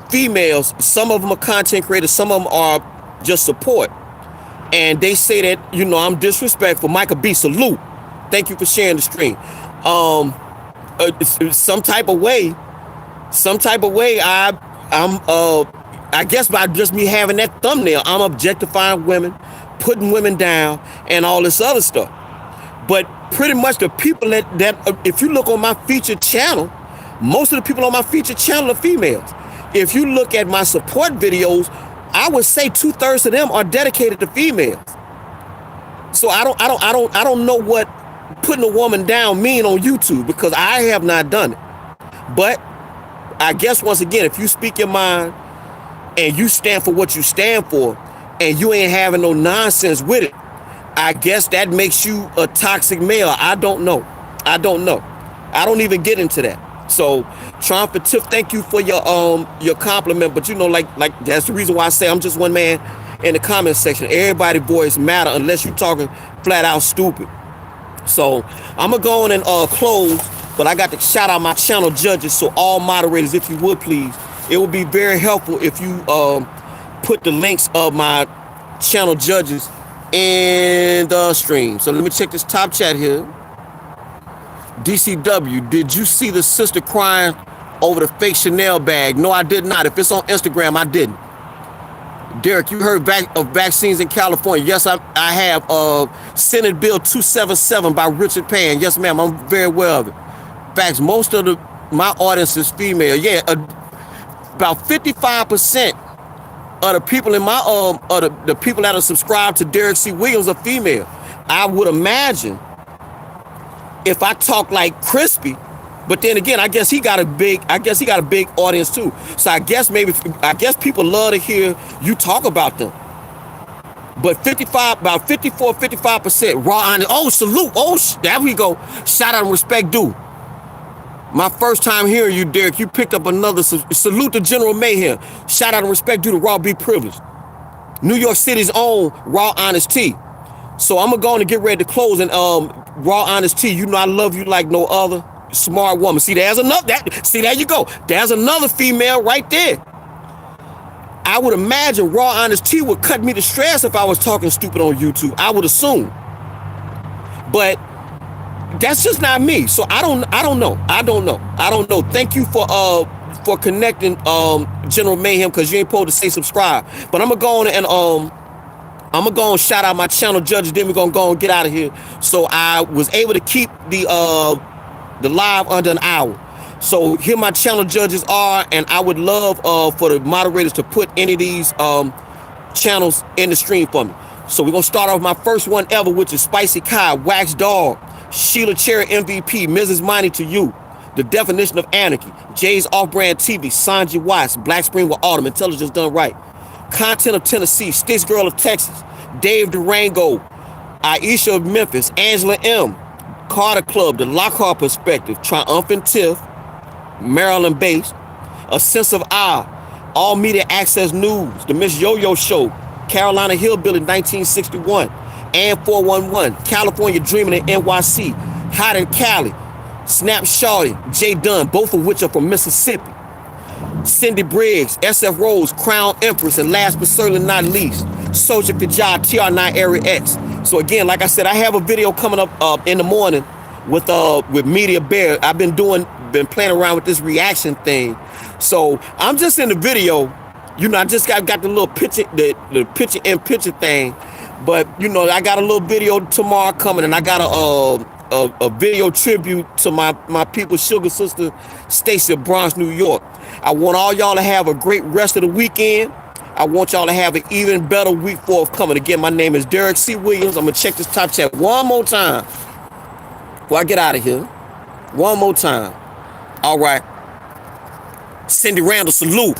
females. Some of them are content creators, some of them are just support, and they say that I'm disrespectful. Michael B, salute. Thank you for sharing the stream. Some type of way, I guess by just me having that thumbnail, I'm objectifying women, putting women down, and all this other stuff. But pretty much the people that if you look on my featured channel, most of the people on my featured channel are females. If you look at my support videos, I would say 2/3 of them are dedicated to females. So I don't know what putting a woman down mean on YouTube, because I have not done it. But I guess once again, if you speak your mind and you stand for what you stand for, and you ain't having no nonsense with it, I guess that makes you a toxic male. I don't know. I don't even get into that. So, Triumphant Tiff, thank you for your compliment. But you know, like that's the reason why I say I'm just one man in the comment section. Everybody's voice matter unless you're talking flat out stupid. So I'm gonna go on and close, but I got to shout out my channel judges. So all moderators, if you would please, it would be very helpful if you put the links of my channel judges in the stream. So let me check this top chat here. DCW, did you see the sister crying over the fake Chanel bag? No, I did not. If it's on Instagram, I didn't. Derek, you heard of vaccines in California? Yes, I have. Senate Bill 277 by Richard Pan. Yes, ma'am, I'm very aware of it. Facts, most of my audience is female. Yeah, about 55% of the people in my the people that are subscribed to Derek C. Williams are female. I would imagine if I talk like Crispy, but then again, I guess he got a big audience too. So I guess people love to hear you talk about them. But 55% raw honest. Oh, salute. Oh, there we go. Shout out and respect due. My first time hearing you, Derek, you picked up another salute to General Mayhem. Shout out and respect due to Raw Be Privileged. New York City's own Raw Honest T. So I'm gonna go on and get ready to close. And Raw Honest T, you know I love you like no other. Smart woman. See, there's another. See, there you go. There's another female right there. I would imagine Raw Honest T would cut me to shreds if I was talking stupid on YouTube. I would assume. But that's just not me. So I don't know. Thank you for connecting General Mayhem, because you ain't supposed to say subscribe. But I'm gonna go on and I'm gonna go and shout out my channel judges. Then we're gonna go and get out of here. So I was able to keep the live under an hour. So here my channel judges are, and I would love for the moderators to put any of these channels in the stream for me. So we're gonna start off with my first one ever, which is Spicy Kai, Wax Dog, Sheila Cherry MVP, Mrs. Money to You, The Definition of Anarchy, Jay's Off-Brand TV, Sanji Watts, Black Spring with Autumn, Intelligence Done Right, Content of Tennessee, Sticks Girl of Texas, Dave Durango, Aisha of Memphis, Angela M, Carter Club, The Lockhart Perspective, Triumphant Tiff, Maryland Base, A Sense of Awe, All Media Access News, The Miss Yo-Yo Show, Carolina Hillbilly 1961, and 411, California Dreaming in NYC, Hot in Cali, Snap Shawty, Jay Dunn, both of which are from Mississippi, Cindy Briggs, SF Rose, Crown Empress, and last but certainly not least, Soldier Kajah, TR9 Area X. So again, like I said, I have a video coming up in the morning with Media Bear. I've been playing around with this reaction thing. So I'm just in the video, you know, I just got the little picture, the picture in picture thing. But you know, I got a little video tomorrow coming, and I got a video tribute to my people's sugar sister, Stacy of Bronx, New York. I want all y'all to have a great rest of the weekend. I want y'all to have an even better week forthcoming. Again, my name is Derek C. Williams. I'm gonna check this top chat one more time before I get out of here. One more time. All right. Cindy Randall, salute.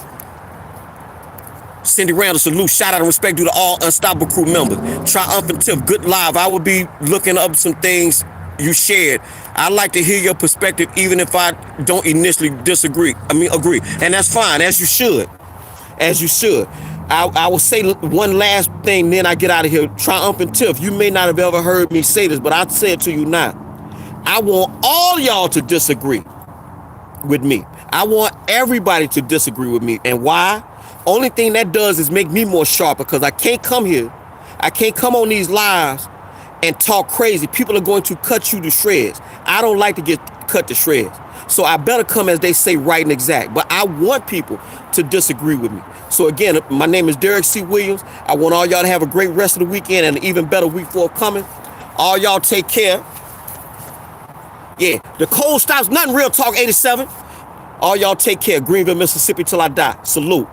Cindy Randall, salute. Shout out and respect due to all Unstoppable Crew members. Triumphant Tiff, good live. I will be looking up some things you shared. I like to hear your perspective, even if I don't initially agree. And that's fine, as you should. As you should. I will say one last thing, then I get out of here. Triumphant Tiff, you may not have ever heard me say this, but I'll say it to you now. I want all y'all to disagree with me. I want everybody to disagree with me. And why? Only thing that does is make me more sharper, because I can't come here. I can't come on these lives and talk crazy. People are going to cut you to shreds. I don't like to get cut to shreds. So I better come, as they say, right and exact. But I want people to disagree with me. So again, my name is Derek C. Williams. I want all y'all to have a great rest of the weekend and an even better week forthcoming. All y'all take care. Yeah, the cold stops. Nothing Real Talk 87. All y'all take care. Greenville, Mississippi till I die. Salute.